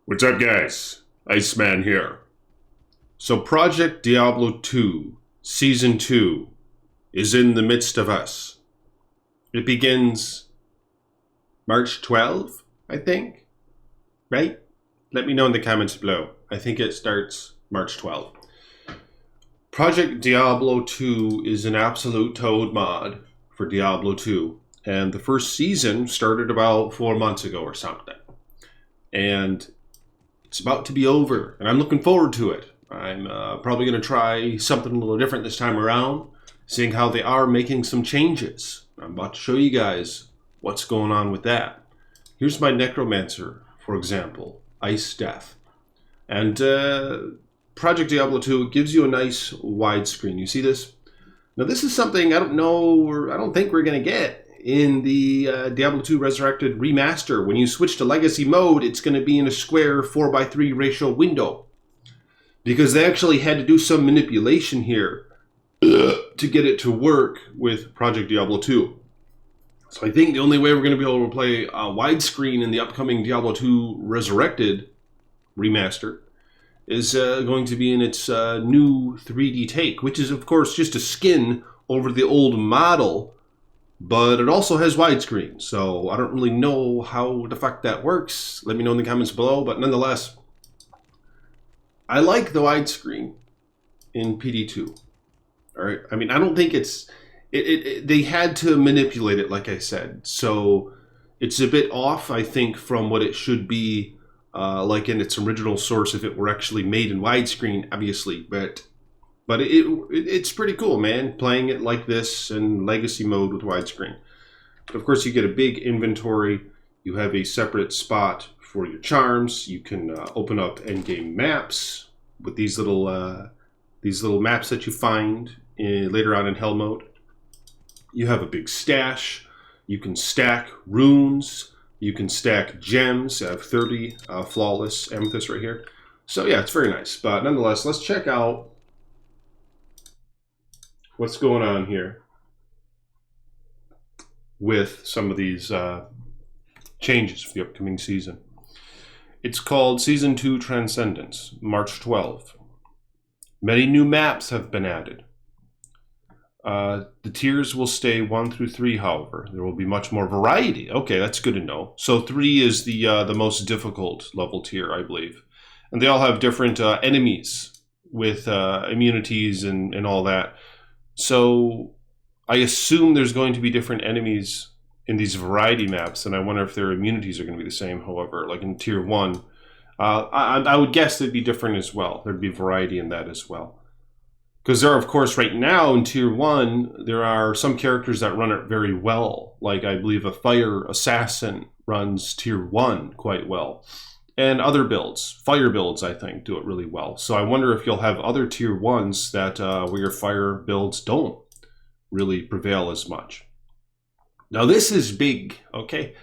What's up, guys? Iceman here. So Project Diablo 2 Season 2 is in the midst of us. It begins March 12th, I think? Right? Let me know in the comments below. I think it starts March 12th. Project Diablo 2 is an absolute toad mod for Diablo 2. And the first season started about 4 months ago or something. And it's about to be over, and I'm looking forward to it. I'm probably going to try something a little different this time around, seeing how they are making some changes. I'm about to show you guys what's going on with that. Here's my Necromancer, for example, Ice Death. And Project Diablo 2 gives you a nice widescreen. You see this? Now this is something I don't know, or I don't think we're going to get in the Diablo 2 Resurrected Remaster. When you switch to Legacy mode, it's going to be in a square 4:3 ratio window. Because they actually had to do some manipulation here to get it to work with Project Diablo 2. So I think the only way we're going to be able to play widescreen in the upcoming Diablo 2 Resurrected Remaster is going to be in its new 3D take, which is, of course, just a skin over the old model. But it also has widescreen, so I don't really know how the fuck that works. Let me know in the comments below, but nonetheless, I like the widescreen in PD2. Alright, I mean, I don't think it's... they had to manipulate it, like I said, so it's a bit off, I think, from what it should be, like in its original source if it were actually made in widescreen, obviously, but it's pretty cool, man, playing it like this in Legacy mode with widescreen. But of course, you get a big inventory. You have a separate spot for your charms. You can open up endgame maps with these little maps that you find later on in Hell mode. You have a big stash. You can stack runes. You can stack gems. I have 30 flawless amethyst right here. So yeah, it's very nice. But nonetheless, let's check out what's going on here with some of these changes for the upcoming season. It's called Season 2 Transcendence, March 12th. Many new maps have been added. The tiers will stay 1 through 3, however. There will be much more variety. Okay, that's good to know. So 3 is the most difficult level tier, I believe. And they all have different enemies with immunities and all that. So I assume there's going to be different enemies in these variety maps, and I wonder if their immunities are going to be the same, however, like in Tier 1. I would guess they'd be different as well. There'd be variety in that as well. Because there are, of course, right now in Tier 1, there are some characters that run it very well. Like, I believe a Fire Assassin runs Tier 1 quite well. And other builds, fire builds, I think, do it really well. So I wonder if you'll have other Tier 1s that where your fire builds don't really prevail as much. Now this is big, okay?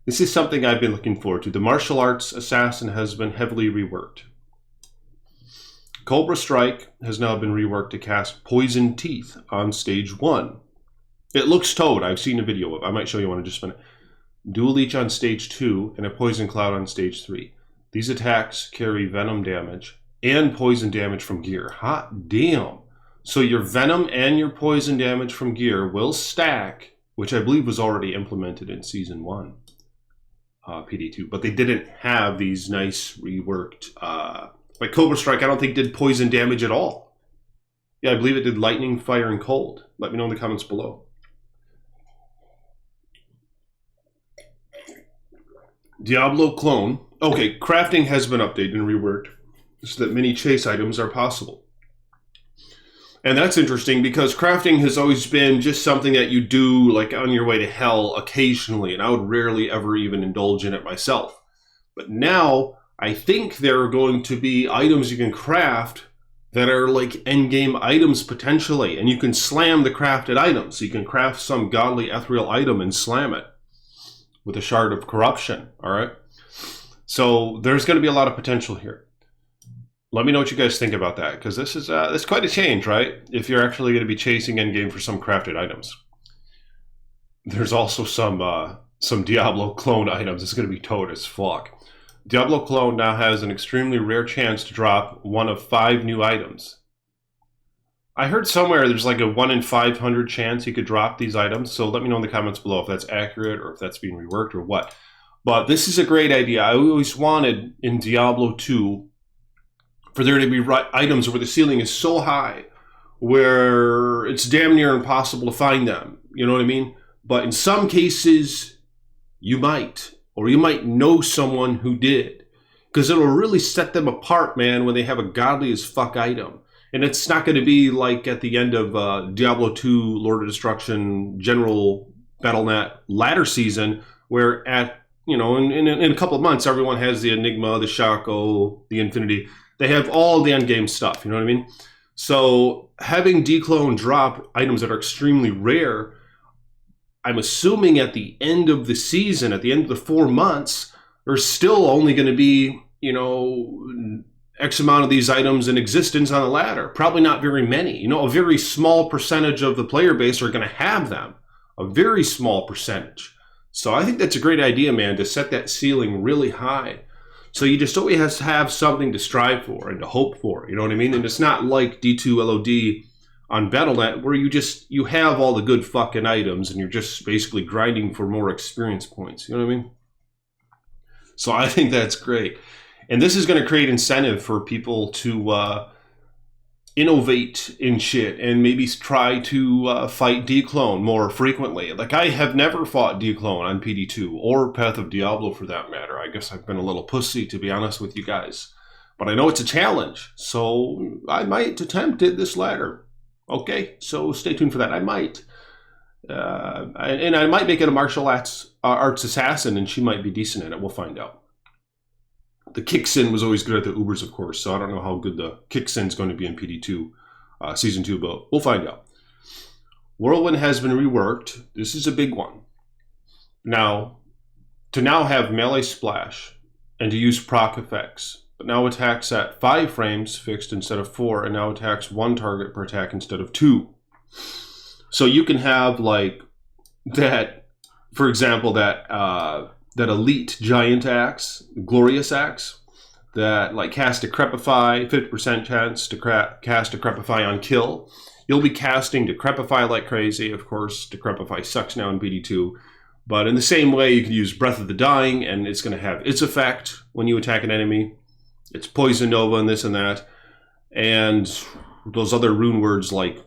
This is something I've been looking forward to. The martial arts assassin has been heavily reworked. Cobra Strike has now been reworked to cast Poison Teeth on stage 1. It looks toad. I've seen a video of it. I might show you one in just a minute. Dual Leech on stage 2 and a Poison Cloud on stage 3. These attacks carry venom damage and poison damage from gear. Hot damn. So your venom and your poison damage from gear will stack, which I believe was already implemented in Season 1, PD2. But they didn't have these nice reworked... like Cobra Strike, I don't think did poison damage at all. Yeah, I believe it did lightning, fire, and cold. Let me know in the comments below. Diablo clone. Okay, crafting has been updated and reworked so that many chase items are possible. And that's interesting because crafting has always been just something that you do like on your way to hell occasionally, and I would rarely ever even indulge in it myself. But now, I think there are going to be items you can craft that are like endgame items potentially, and you can slam the crafted items. So you can craft some godly ethereal item and slam it with a shard of corruption, all right? So there's going to be a lot of potential here. Let me know what you guys think about that, because this is quite a change, right? If you're actually going to be chasing endgame for some crafted items. There's also some Diablo clone items. It's going to be toad as fuck. Diablo clone now has an extremely rare chance to drop one of 5 new items. I heard somewhere there's like a 1 in 500 chance he could drop these items, so let me know in the comments below if that's accurate or if that's being reworked or what. But this is a great idea. I always wanted in Diablo 2 for there to be items where the ceiling is so high where it's damn near impossible to find them. You know what I mean? But in some cases, you might. Or you might know someone who did. Because it'll really set them apart, man, when they have a godly as fuck item. And it's not going to be like at the end of Diablo 2, Lord of Destruction, General Battle.net ladder season, where at, you know, in a couple of months, everyone has the Enigma, the Shaco, the Infinity. They have all the endgame stuff, you know what I mean? So having Declone drop items that are extremely rare, I'm assuming at the end of the season, at the end of the 4 months, there's still only going to be, you know, X amount of these items in existence on the ladder. Probably not very many. You know, a very small percentage of the player base are going to have them. A very small percentage. So I think that's a great idea, man, to set that ceiling really high. So you just always have to have something to strive for and to hope for. You know what I mean? And it's not like D2 LOD on Battle.net where you have all the good fucking items and you're just basically grinding for more experience points. You know what I mean? So I think that's great. And this is going to create incentive for people to innovate in shit and maybe try to fight Declone more frequently. Like, I have never fought Declone on PD2 or Path of Diablo for that matter. I guess I've been a little pussy, to be honest with you guys. But I know it's a challenge, so I might attempt it this ladder. Okay, so stay tuned for that. I might. And I might make it a martial arts assassin, and she might be decent at it. We'll find out. The Kicksin was always good at the Ubers, of course, so I don't know how good the Kicksin is going to be in PD2 Season 2, but we'll find out. Whirlwind has been reworked. This is a big one. Now, to now have melee splash and to use proc effects, but now attacks at 5 frames fixed instead of 4, and now attacks 1 target per attack instead of 2. So you can have, like, that, for example, that elite giant axe, glorious axe, that like cast Decrepify, 50% chance to cast Decrepify on kill. You'll be casting Decrepify like crazy. Of course, Decrepify sucks now in BD2. But in the same way, you can use Breath of the Dying, and it's going to have its effect when you attack an enemy. It's Poison Nova and this and that. And those other rune words like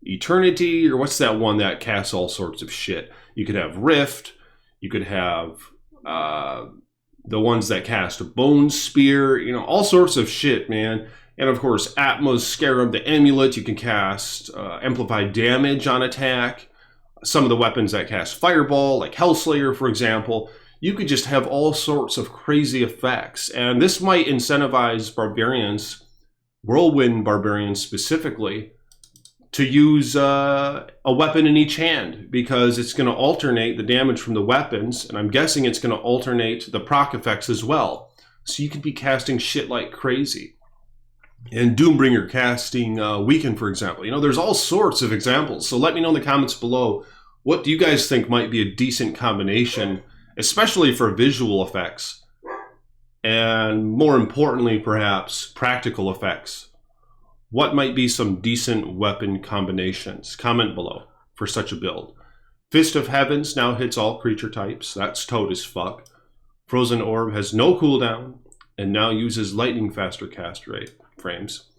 Eternity, or what's that one that casts all sorts of shit? You could have Rift. You could have the ones that cast a Bone Spear, you know, all sorts of shit, man. And of course, Atma's Scarab, the Amulet, you can cast Amplified Damage on attack. Some of the weapons that cast Fireball, like Hellslayer, for example. You could just have all sorts of crazy effects. And this might incentivize barbarians, Whirlwind barbarians specifically, to use a weapon in each hand, because it's going to alternate the damage from the weapons, and I'm guessing it's going to alternate the proc effects as well. So you could be casting shit like crazy. And Doombringer casting Weaken, for example. You know, there's all sorts of examples. So let me know in the comments below, what do you guys think might be a decent combination, especially for visual effects, and more importantly, perhaps, practical effects. What might be some decent weapon combinations? Comment below for such a build. Fist of Heavens now hits all creature types. That's toad as fuck. Frozen Orb has no cooldown and now uses lightning faster cast rate frames.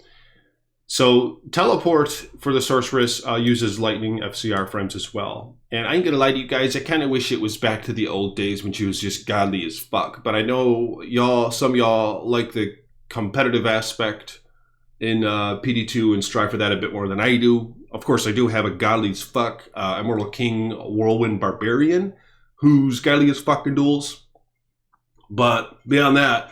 So Teleport for the Sorceress uses lightning FCR frames as well. And I ain't gonna lie to you guys, I kind of wish it was back to the old days when she was just godly as fuck. But I know some of y'all like the competitive aspect in PD2 and strive for that a bit more than I do. Of course, I do have a godly as fuck Immortal King Whirlwind Barbarian who's godly as fuck in duels. But beyond that,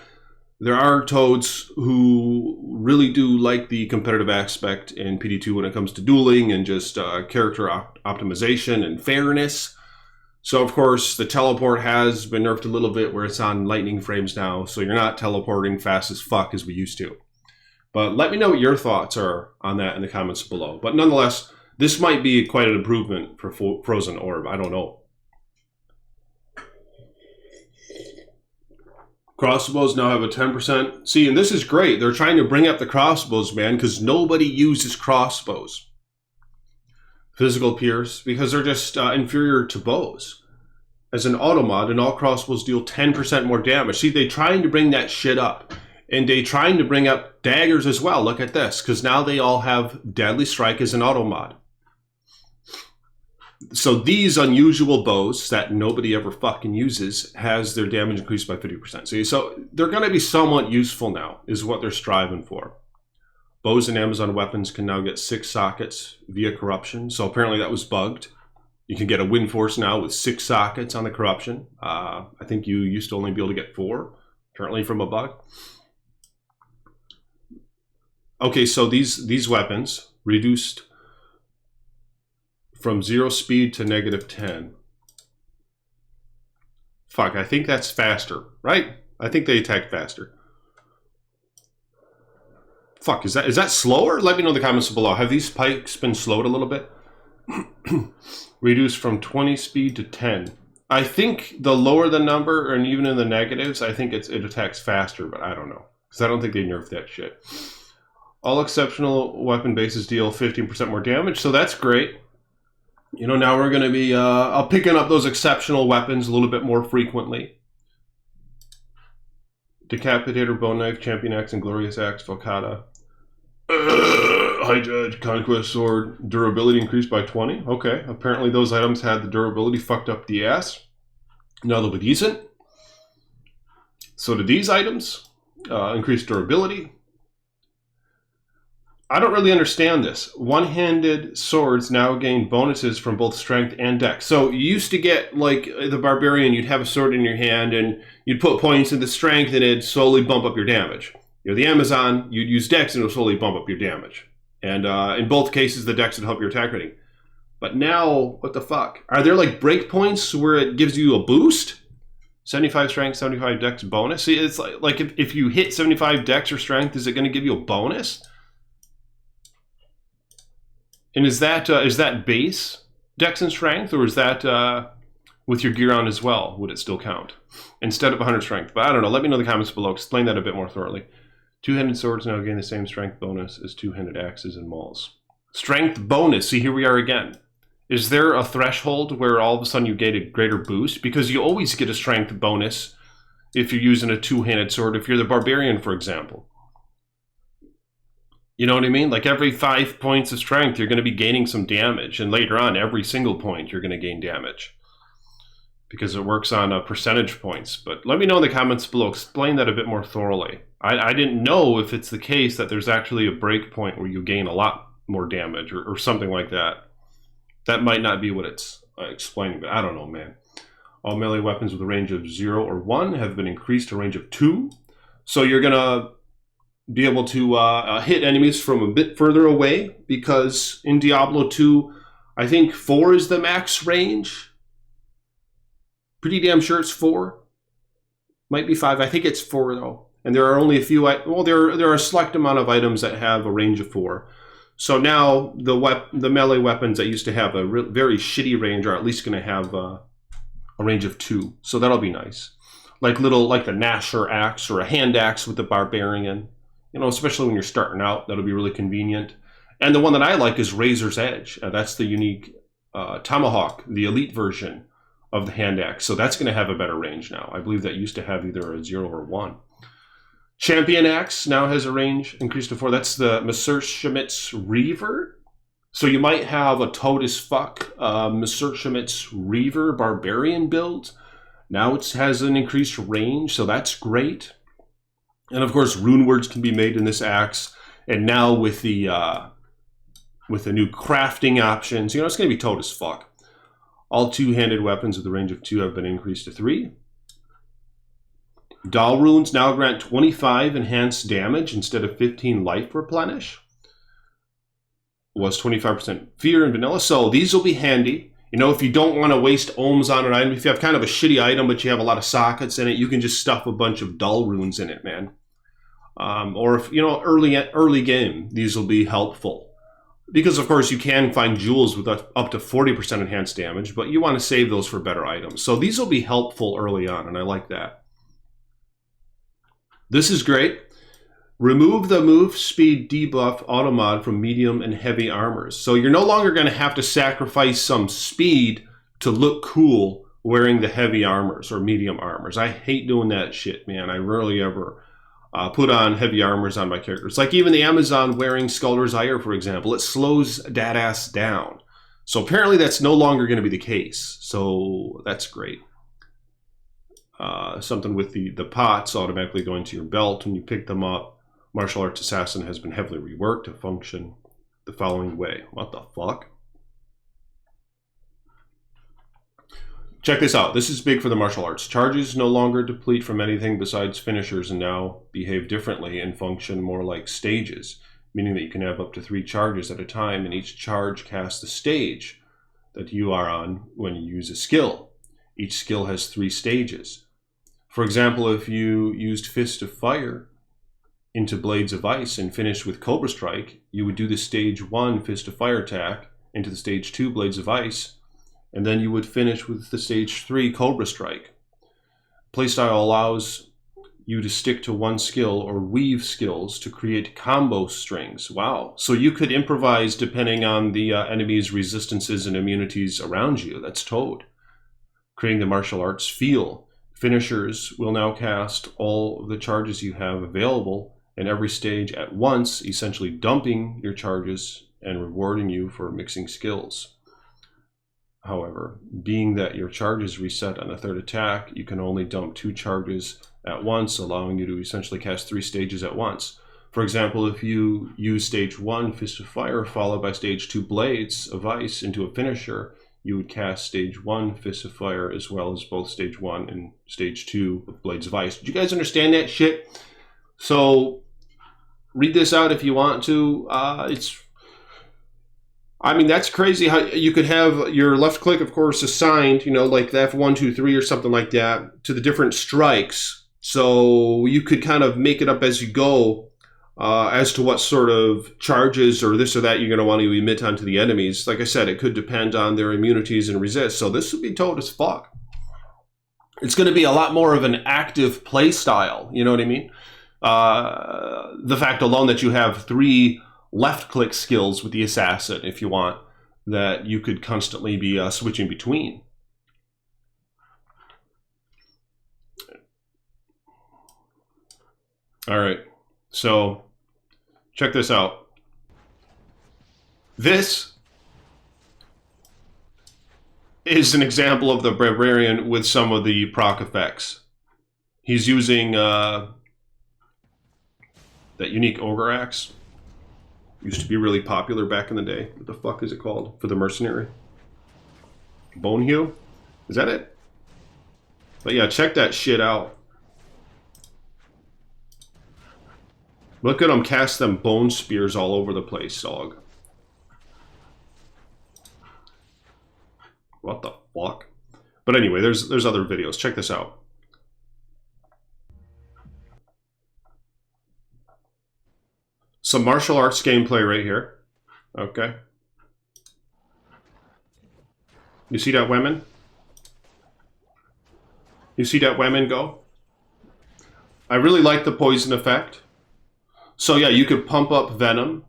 there are toads who really do like the competitive aspect in PD2 when it comes to dueling and just character optimization and fairness. So, of course, the teleport has been nerfed a little bit where it's on lightning frames now, so you're not teleporting fast as fuck as we used to. But let me know what your thoughts are on that in the comments below. But nonetheless, this might be quite an improvement for Frozen Orb. I don't know. Crossbows now have a 10%. See, and this is great. They're trying to bring up the crossbows, man, because nobody uses crossbows. Physical pierce, because they're just inferior to bows. As an auto mod, and all crossbows deal 10% more damage. See, they're trying to bring that shit up. And they're trying to bring up daggers as well. Look at this, because now they all have Deadly Strike as an auto mod. So these unusual bows that nobody ever fucking uses has their damage increased by 50%. See, so they're going to be somewhat useful now, is what they're striving for. Bows and Amazon weapons can now get 6 sockets via corruption. So apparently that was bugged. You can get a Wind Force now with 6 sockets on the corruption. I think you used to only be able to get 4, apparently from a bug. Okay, so these weapons reduced from 0 speed to -10. Fuck, I think that's faster, right? I think they attack faster. Fuck, is that slower? Let me know in the comments below. Have these pikes been slowed a little bit? Reduced from 20 speed to 10. I think the lower the number, and even in the negatives, I think it attacks faster, but I don't know. Because I don't think they nerfed that shit. All exceptional weapon bases deal 15% more damage, so that's great. You know, now we're going to be picking up those exceptional weapons a little bit more frequently. Decapitator, Bone Knife, Champion Axe, and Glorious Axe, Volcata. High Judge, Conquest Sword, durability increased by 20. Okay, apparently those items had the durability fucked up the ass. Now they'll be decent. So did these items increase durability? I don't really understand this. One-handed swords now gain bonuses from both strength and dex. So you used to get, like, the barbarian, you'd have a sword in your hand and you'd put points into strength and it'd slowly bump up your damage. You're the Amazon, you'd use dex and it'll slowly bump up your damage. And in both cases, the dex would help your attack rating. But now, what the fuck? Are there, like, breakpoints where it gives you a boost? 75 strength, 75 dex bonus? See, it's like if you hit 75 dex or strength, is it going to give you a bonus? And is that base dex and strength, or is that with your gear on as well? Would it still count instead of 100 strength? But I don't know. Let me know in the comments below. Explain that a bit more thoroughly. Two-handed swords now gain the same strength bonus as two-handed axes and mauls. Strength bonus. See, here we are again. Is there a threshold where all of a sudden you get a greater boost? Because you always get a strength bonus if you're using a two-handed sword. If you're the barbarian, for example. You know what I mean? Like every 5 points of strength, you're going to be gaining some damage. And later on, every single point, you're going to gain damage. Because it works on percentage points. But let me know in the comments below. Explain that a bit more thoroughly. I didn't know if it's the case that there's actually a break point where you gain a lot more damage or something like that. That might not be what it's explaining, but I don't know, man. All melee weapons with a range of 0 or 1 have been increased to a range of 2. So you're going to be able to hit enemies from a bit further away, because in Diablo 2, I think 4 is the max range. Pretty damn sure it's 4. Might be 5. I think it's 4, though. And there are only a few, well, there are a select amount of items that have a range of 4. So now the melee weapons that used to have a very shitty range are at least going to have a range of 2. So that'll be nice. Like the Nasher axe or a hand axe with the barbarian. You know, especially when you're starting out, that'll be really convenient. And the one that I like is Razor's Edge. That's the unique Tomahawk, the elite version of the hand axe. So that's going to have a better range now. I believe that used to have either a 0 or 1. Champion Axe now has a range increased to 4. That's the Messerschmitt's Reaver. So you might have a toad as fuck Messerschmitt's Reaver Barbarian build. Now it has an increased range, so that's great. And of course, rune words can be made in this axe. And now with the new crafting options, you know, it's going to be toad as fuck. All two-handed weapons with a range of 2 have been increased to 3. Doll runes now grant 25 enhanced damage instead of 15 life replenish. Was 25% fear in vanilla, so these will be handy. You know, if you don't want to waste ohms on an item, if you have kind of a shitty item but you have a lot of sockets in it, you can just stuff a bunch of dull runes in it, man. Or if, you know, early game, these will be helpful. Because, of course, you can find jewels with up to 40% enhanced damage, but you want to save those for better items. So these will be helpful early on, and I like that. This is great. Remove the move speed debuff automod from medium and heavy armors. So you're no longer going to have to sacrifice some speed to look cool wearing the heavy armors or medium armors. I hate doing that shit, man. I rarely ever put on heavy armors on my characters. Like even the Amazon wearing Skullder's Ire, for example, it slows that ass down. So apparently that's no longer going to be the case. So that's great. Something with the pots automatically going to your belt when you pick them up. Martial Arts Assassin has been heavily reworked to function the following way. What the fuck? Check this out. This is big for the martial arts. Charges no longer deplete from anything besides finishers and now behave differently and function more like stages, meaning that you can have up to 3 charges at a time, and each charge casts the stage that you are on when you use a skill. Each skill has 3 stages. For example, if you used Fist of Fire into Blades of Ice and finished with Cobra Strike, you would do the stage 1 Fist of Fire attack into the stage 2 Blades of Ice, and then you would finish with the stage 3 Cobra Strike. Playstyle allows you to stick to one skill or weave skills to create combo strings. Wow. So you could improvise depending on the enemy's resistances and immunities around you. That's Toad. Creating the martial arts feel. Finishers will now cast all of the charges you have available in every stage at once, essentially dumping your charges and rewarding you for mixing skills. However, being that your charges reset on a 3rd attack, you can only dump 2 charges at once, allowing you to essentially cast 3 stages at once. For example, if you use stage 1 Fist of Fire followed by stage 2 Blades of Ice into a finisher, you would cast stage 1 Fist of Fire as well as both stage 1 and stage 2 of Blades of Ice. Did you guys understand that shit? So read this out if you want to. I mean, that's crazy how you could have your left click, of course, assigned, you know, like the F1, 2, 3 or something like that to the different strikes. So you could kind of make it up as you go as to what sort of charges or this or that you're going to want to emit onto the enemies. Like I said, it could depend on their immunities and resist. So this would be Toad as fuck. It's going to be a lot more of an active play style. You know what I mean? The fact alone that you have 3 left click skills with the assassin, if you want, that you could constantly be switching between. All right, so check this out. This is an example of the Barbarian with some of the proc effects. He's using that unique Ogre Axe. Used to be really popular back in the day. What the fuck is it called? For the mercenary? Bone Hew? Is that it? But yeah, check that shit out. Look at him cast them bone spears all over the place, dog. What the fuck? But anyway, there's other videos. Check this out. Some martial arts gameplay right here. Okay. You see that women? You see that women go? I really like the poison effect. So yeah, you could pump up venom,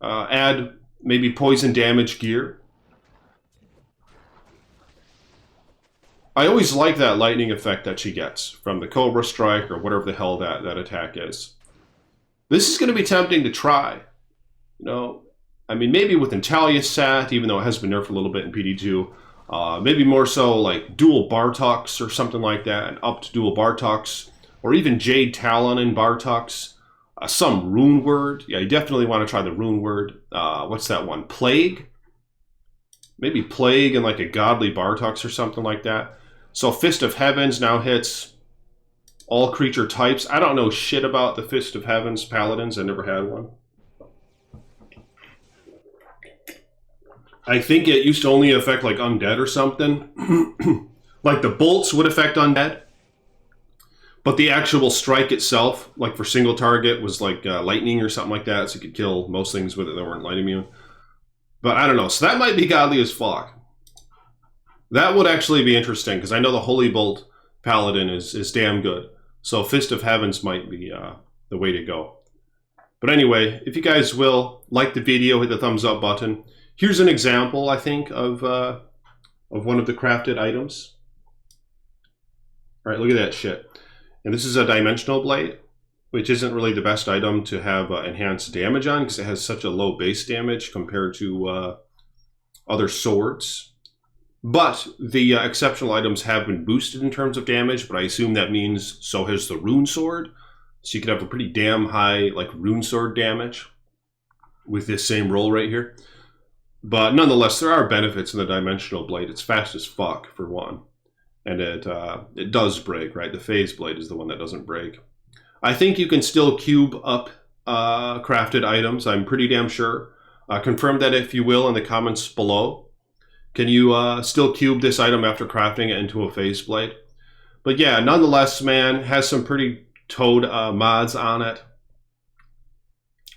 add maybe poison damage gear. I always like that lightning effect that she gets from the Cobra Strike or whatever the hell that attack is. This is going to be tempting to try. You know, I mean, maybe with Intalia Sat, even though it has been nerfed a little bit in PD2. Maybe more so like dual Bartox or something like that, and up to dual Bartox, or even Jade Talon and Bartox. Some rune word. Yeah, you definitely want to try the rune word. What's that one? Plague? Maybe Plague and like a Godly Bartox or something like that. So Fist of Heavens now hits all creature types. I don't know shit about the Fist of Heavens Paladins. I never had one. I think it used to only affect like undead or something. Like the bolts would affect undead. But the actual strike itself, like for single target, was like lightning or something like that. So you could kill most things with it that weren't light immune. But I don't know. So that might be godly as fuck. That would actually be interesting, because I know the Holy Bolt Paladin is damn good. So Fist of Heavens might be the way to go. But anyway, if you guys will like the video, hit the thumbs up button. Here's an example, I think, of one of the crafted items. All right, look at that shit. And this is a dimensional blade, which isn't really the best item to have enhanced damage on because it has such a low base damage compared to other swords. But the exceptional items have been boosted in terms of damage, but I assume that means so has the rune sword. So you could have a pretty damn high like rune sword damage with this same roll right here. But nonetheless, there are benefits in the dimensional blade. It's fast as fuck, for one. And it does break, right? The phase blade is the one that doesn't break. I think you can still cube up crafted items. I'm pretty damn sure. Confirm that if you will in the comments below. Can you still cube this item after crafting it into a phase blade? But yeah, nonetheless, man, has some pretty toad mods on it.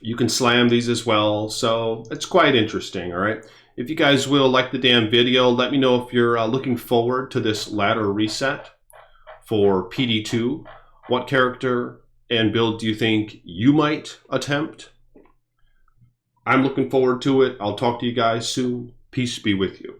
You can slam these as well, so it's quite interesting, all right? If you guys will like the damn video, let me know if you're looking forward to this ladder reset for PD2. What character and build do you think you might attempt? I'm looking forward to it. I'll talk to you guys soon. Peace be with you.